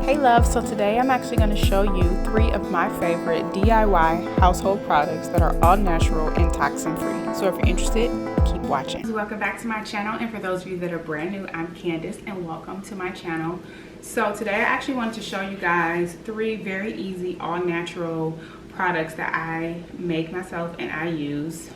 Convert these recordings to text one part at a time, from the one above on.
Hey love, so today I'm actually going to show you 3 of my favorite DIY household products that are all natural and toxin free. So if you're interested, keep watching. Welcome back to my channel, and for those of you that are brand new, I'm Candace and welcome to my channel. So today I actually wanted to show you guys 3 very easy all natural products that I make myself and I use.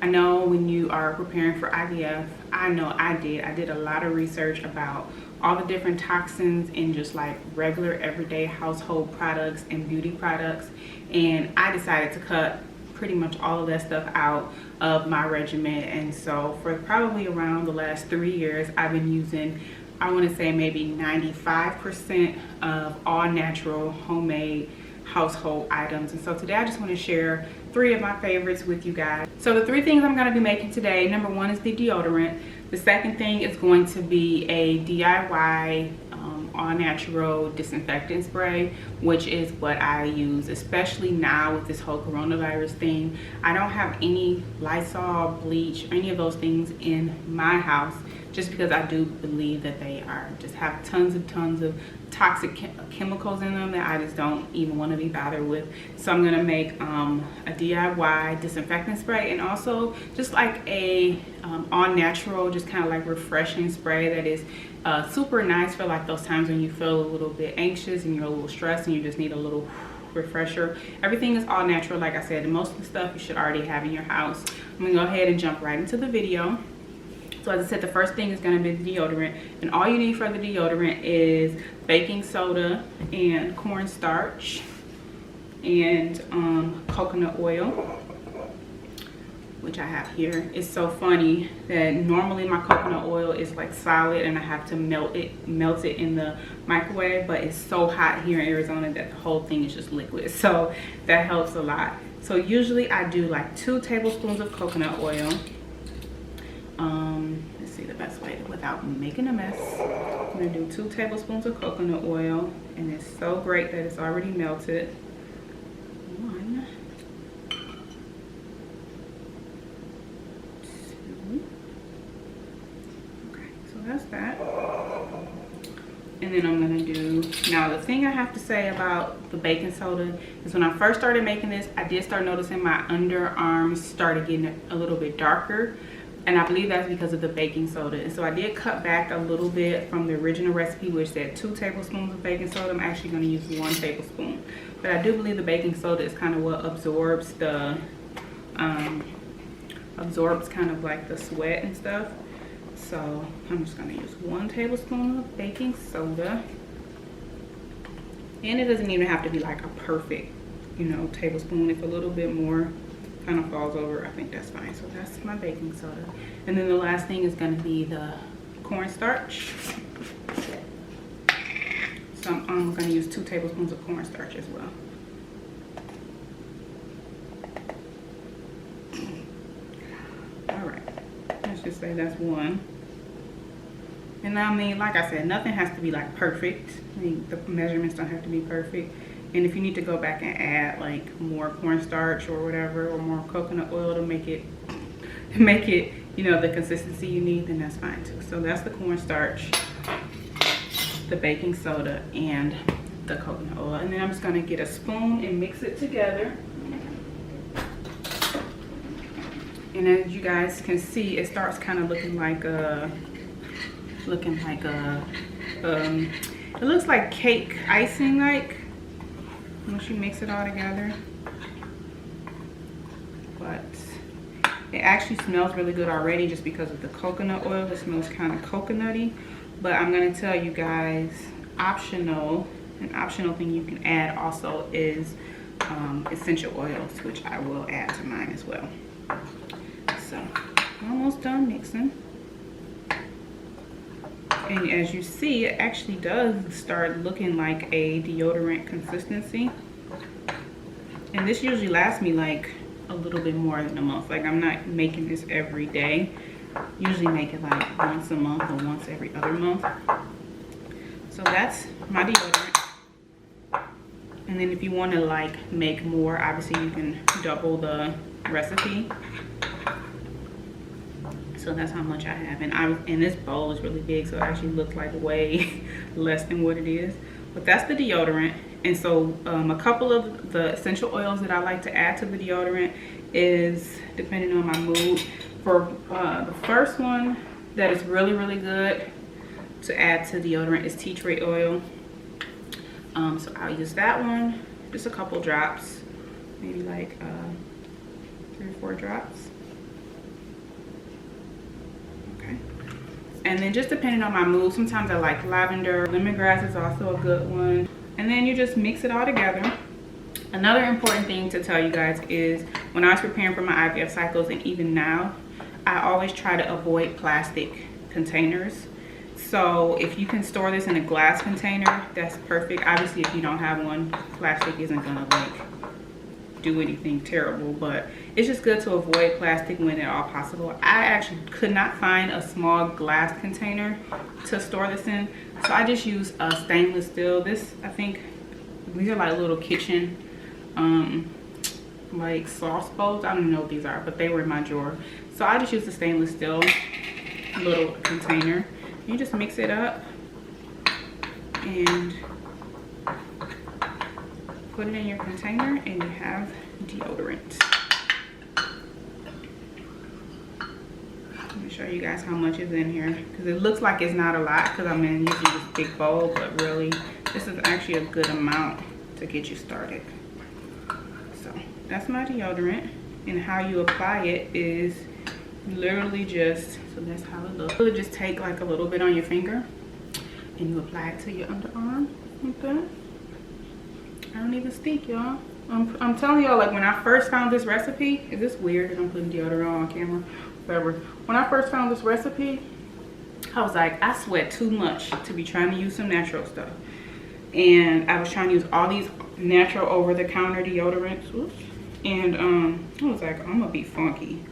I know when you are preparing for IVF, I know I did a lot of research about all the different toxins in just like regular everyday household products and beauty products, and I decided to cut pretty much all of that stuff out of my regimen. And so for probably around the last 3 years, I've been using, I want to say maybe 95% of all natural homemade household items. And so today I just want to share 3 of my favorites with you guys. So the 3 things I'm going to be making today, number 1 is the deodorant. The second thing is going to be a DIY all natural disinfectant spray, which is what I use, especially now with this whole coronavirus thing. I don't have any Lysol, bleach, or any of those things in my house, just because I do believe that they are just have tons of toxic chemicals in them that I just don't even want to be bothered with. So I'm gonna make a DIY disinfectant spray, and also just like a all natural, just kind of like refreshing spray that is super nice for like those times when you feel a little bit anxious and you're a little stressed and you just need a little refresher. Everything is all natural, like I said, and most of the stuff you should already have in your house. I'm gonna go ahead and jump right into the video. So as I said, the first thing is going to be the deodorant, and all you need for the deodorant is baking soda and cornstarch and coconut oil, which I have here. It's so funny that normally my coconut oil is like solid and I have to melt it in the microwave, but it's so hot here in Arizona that the whole thing is just liquid, so that helps a lot. So usually I do like 2 tablespoons of coconut oil. Let's see the best way without making a mess. I'm gonna do 2 tablespoons of coconut oil, and it's so great that it's already melted. 1, 2. Okay, so that's that. And then I'm gonna do, now the thing I have to say about the baking soda is when I first started making this, I did start noticing my underarms started getting a little bit darker. And I believe that's because of the baking soda. And so I did cut back a little bit from the original recipe, which said 2 tablespoons of baking soda. I'm actually going to use 1 tablespoon. But I do believe the baking soda is kind of what absorbs the, absorbs kind of like the sweat and stuff. So I'm just going to use 1 tablespoon of baking soda. And it doesn't even have to be like a perfect, you know, tablespoon. If a little bit more kind of falls over, I think that's fine. So that's my baking soda. And then the last thing is going to be the cornstarch. So I'm going to use 2 tablespoons of cornstarch as well. All right, let's just say that's 1. And I mean, like I said, nothing has to be like perfect. I mean, the measurements don't have to be perfect. And if you need to go back and add like more cornstarch or whatever, or more coconut oil to make it, you know, the consistency you need, then that's fine too. So that's the cornstarch, the baking soda, and the coconut oil. And then I'm just gonna get a spoon and mix it together. And as you guys can see, it starts kind of looking like a, it looks like cake icing, like, once you mix it all together. But it actually smells really good already just because of the coconut oil. It smells kind of coconutty. But I'm going to tell you guys, an optional thing you can add also is essential oils, which I will add to mine as well. So almost done mixing. And as you see, it actually does start looking like a deodorant consistency. And this usually lasts me like a little bit more than a month. Like, I'm not making this every day. Usually make it like once a month or once every other month. So that's my deodorant. And then if you want to like make more, obviously you can double the recipe. So that's how much I have. And this bowl is really big, so it actually looks like way less than what it is. But that's the deodorant. And so a couple of the essential oils that I like to add to the deodorant is depending on my mood. For the first one that is really, really good to add to deodorant is tea tree oil. So I'll use that one, just a couple drops, maybe like 3 or 4 drops. Okay. And then just depending on my mood, sometimes I like lavender. Lemongrass is also a good one. And then you just mix it all together. Another important thing to tell you guys is when I was preparing for my IVF cycles, and even now, I always try to avoid plastic containers. So if you can store this in a glass container, that's perfect. Obviously, if you don't have one, plastic isn't gonna like do anything terrible, but it's just good to avoid plastic when at all possible. I actually could not find a small glass container to store this in, so I just use a stainless steel. This, I think, these are like little kitchen like sauce bowls. I don't know what these are, but they were in my drawer. So I just use the stainless steel little container. You just mix it up and put it in your container, and you have deodorant. Let me show you guys how much is in here, because it looks like it's not a lot because I'm using this big bowl, but really this is actually a good amount to get you started. So that's my deodorant, and how you apply it is literally just, so that's how it looks. Really just take like a little bit on your finger and you apply it to your underarm like that. I don't even stink, y'all. I'm telling y'all, like when I first found this recipe, is this weird that I'm putting deodorant on camera? Whatever. When I first found this recipe, I was like, I sweat too much to be trying to use some natural stuff. And I was trying to use all these natural over-the-counter deodorants. Oops. And I was like, I'm gonna be funky.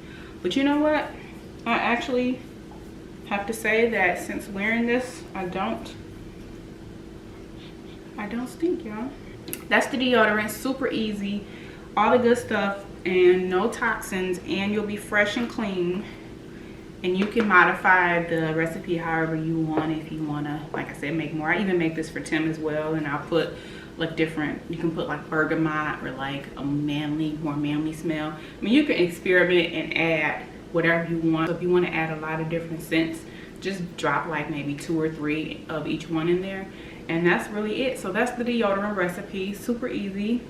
But you know what? I actually have to say that since wearing this, I don't stink, y'all. That's the deodorant. Super easy, all the good stuff, and no toxins, and you'll be fresh and clean. And you can modify the recipe however you want. If you want to, like I said, make more. I even make this for Tim as well, and I'll put like different, you can put like bergamot or like a more manly smell. I mean, you can experiment and add whatever you want. So if you want to add a lot of different scents, just drop like maybe 2 or 3 of each one in there, and that's really it. So that's the deodorant recipe. Super easy,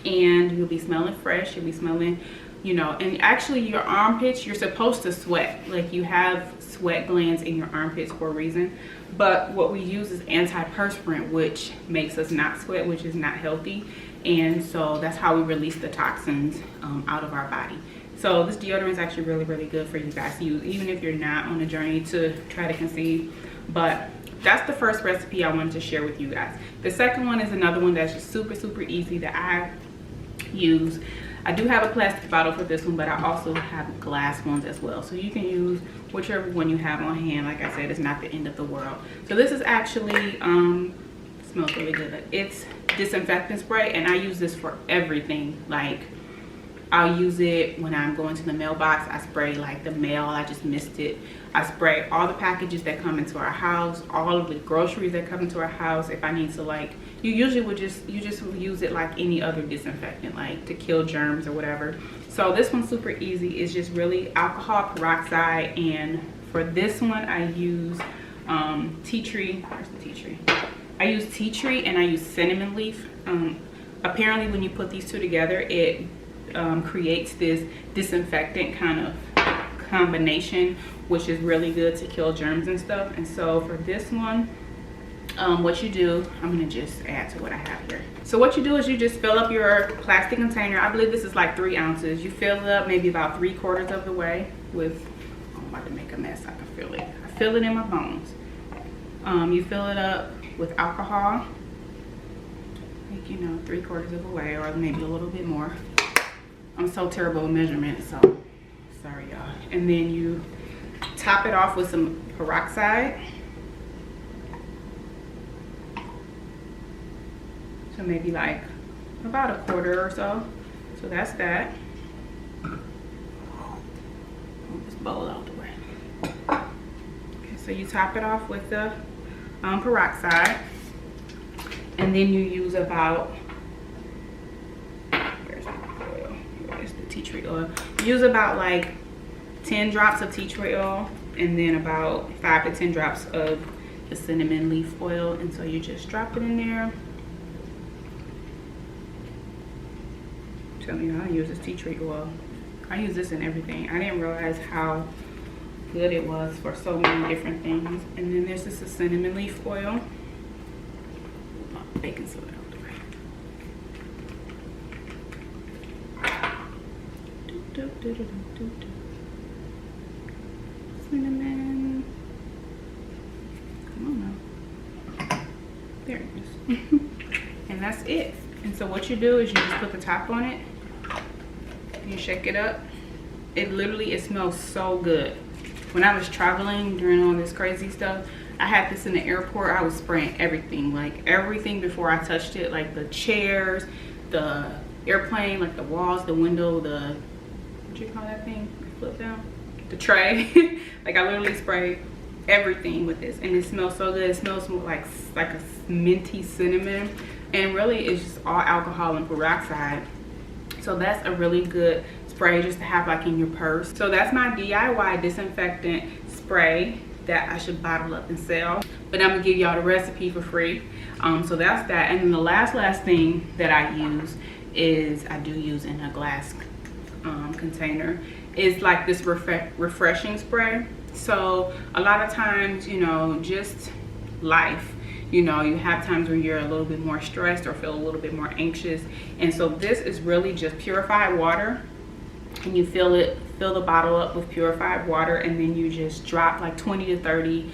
and you'll be smelling fresh. You'll be smelling, you know, and actually your armpits, you're supposed to sweat. Like you have sweat glands in your armpits for a reason, but what we use is antiperspirant, which makes us not sweat, which is not healthy. And so that's how we release the toxins out of our body. So this deodorant is actually really, really good for you guys to use, even if you're not on a journey to try to conceive. But that's the first recipe I wanted to share with you guys. The second one is another one that's just super, super easy that I use. I do have a plastic bottle for this one, but I also have glass ones as well. So you can use whichever one you have on hand. Like I said, it's not the end of the world. So this is actually, smells really good. It's disinfectant spray, and I use this for everything. Like I'll use it when I'm going to the mailbox. I spray like the mail, I just missed it. I spray all the packages that come into our house, all of the groceries that come into our house. If I need to, like, you usually would just use it like any other disinfectant, like to kill germs or whatever. So this one's super easy. It's just really alcohol, peroxide, and for this one I use tea tree. Where's the tea tree? I use tea tree and I use cinnamon leaf. Apparently when you put these two together, it creates this disinfectant kind of combination, which is really good to kill germs and stuff. And so for this one, what you do, I'm gonna just add to what I have here. So what you do is you just fill up your plastic container. I believe this is like 3 ounces. You fill it up maybe about 3/4 of the way with, I'm about to make a mess, I can feel it. I feel it in my bones. You fill it up with alcohol, like, you know, 3/4 of the way, or maybe a little bit more. I'm so terrible with measurements, so sorry y'all. And then you top it off with some peroxide. So maybe like about 1/4 or so. So that's that. Move this bowl out the way. So you top it off with the peroxide, and then you use about, where's the oil? Here's the tea tree oil. Use about like 10 drops of tea tree oil, and then about 5 to 10 drops of the cinnamon leaf oil. And so you just drop it in there. Telling you how to use this tea tree oil. I use this in everything. I didn't realize how good it was for so many different things. And then there's this cinnamon leaf oil. Baking soda out the way. Cinnamon. Come on now. There it is. And that's it. And so what you do is you just put the top on it. You shake it up. It literally, it smells so good. When I was traveling during all this crazy stuff, I had this in the airport. I was spraying everything, like everything before I touched it, like the chairs, the airplane, like the walls, the window, the, what you call that thing? Flip down? The tray. Like I literally sprayed everything with this, and it smells so good. It smells like a minty cinnamon, and really it's just all alcohol and peroxide. So that's a really good spray just to have like in your purse. So that's my DIY disinfectant spray that I should bottle up and sell, but I'm gonna give y'all the recipe for free. So that's that. And then the last thing that I use is, I do use in a glass container, is like this refreshing spray. So a lot of times, you know, just life, you know, you have times when you're a little bit more stressed or feel a little bit more anxious, and so this is really just purified water, and you fill the bottle up with purified water, and then you just drop like 20 to 30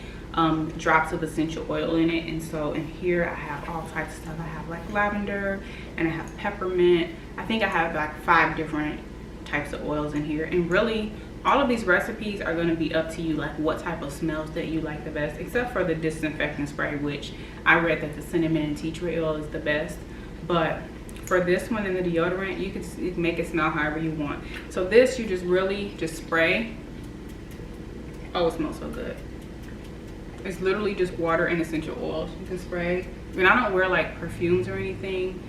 drops of essential oil in it. And so in here I have all types of stuff. I have like lavender, and I have peppermint. I think I have like 5 different types of oils in here, and really all of these recipes are going to be up to you, like what type of smells that you like the best, except for the disinfectant spray, which I read that the cinnamon and tea tree oil is the best. But for this one and the deodorant, you can make it smell however you want. So this, you just really just spray. Oh, it smells so good. It's literally just water and essential oils you can spray. I mean, I don't wear like perfumes or anything,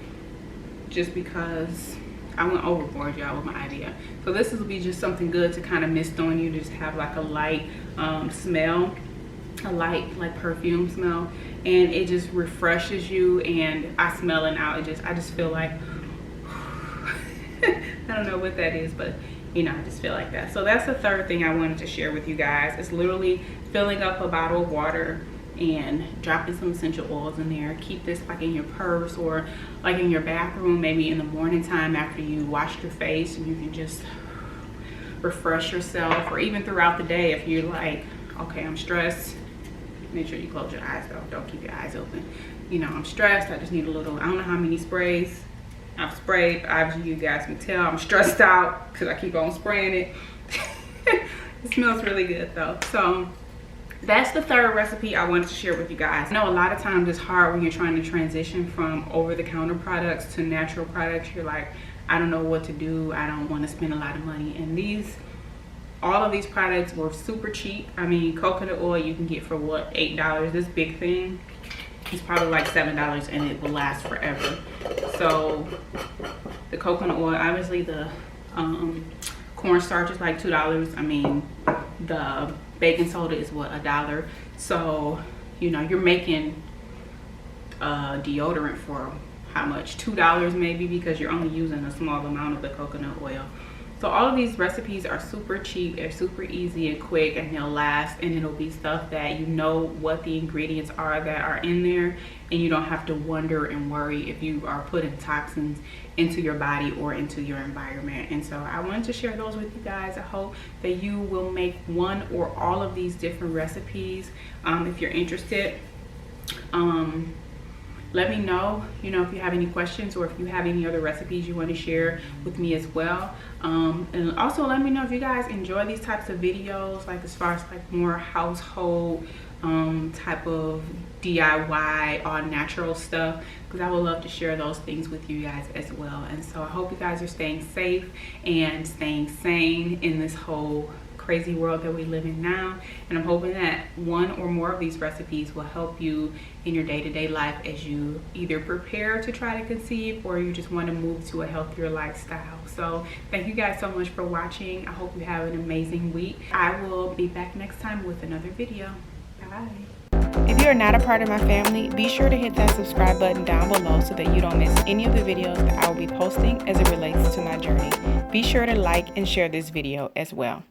just because I went overboard, y'all, with my idea. So this will be just something good to kind of mist on you, just have like a light smell, a light like perfume smell, and it just refreshes you. And I smell it now. I just feel like I don't know what that is, but you know, I just feel like that. So that's the third thing I wanted to share with you guys. It's literally filling up a bottle of water and dropping some essential oils in there. Keep this like in your purse or like in your bathroom, maybe in the morning time after you wash your face, and you can just refresh yourself. Or even throughout the day, if you're like, okay, I'm stressed, make sure you close your eyes though, don't keep your eyes open. You know, I'm stressed, I just need a little, I don't know how many sprays I've sprayed. Obviously you guys can tell I'm stressed out because I keep on spraying it. It smells really good though. So that's the third recipe I wanted to share with you guys. I know a lot of times it's hard when you're trying to transition from over-the-counter products to natural products. You're like, I don't know what to do. I don't want to spend a lot of money. And all of these products were super cheap. I mean, coconut oil you can get for what, $8? This big thing is probably like $7, and it will last forever. So the coconut oil, obviously the cornstarch is like $2. I mean, the baking soda is what, $1. So you know, you're making deodorant for how much? $2 maybe, because you're only using a small amount of the coconut oil. So all of these recipes are super cheap, they're super easy and quick, and they'll last, and it'll be stuff that you know what the ingredients are that are in there, and you don't have to wonder and worry if you are putting toxins into your body or into your environment. And so I wanted to share those with you guys. I hope that you will make one or all of these different recipes. If you're interested, let me know, you know, if you have any questions, or if you have any other recipes you want to share with me as well. And also let me know if you guys enjoy these types of videos, like as far as like more household type of DIY, all natural stuff, because I would love to share those things with you guys as well. And so I hope you guys are staying safe and staying sane in this whole crazy world that we live in now. And I'm hoping that one or more of these recipes will help you in your day-to-day life as you either prepare to try to conceive or you just want to move to a healthier lifestyle. So thank you guys so much for watching. I hope you have an amazing week. I will be back next time with another video. Bye. If you are not a part of my family, be sure to hit that subscribe button down below so that you don't miss any of the videos that I will be posting as it relates to my journey. Be sure to like and share this video as well.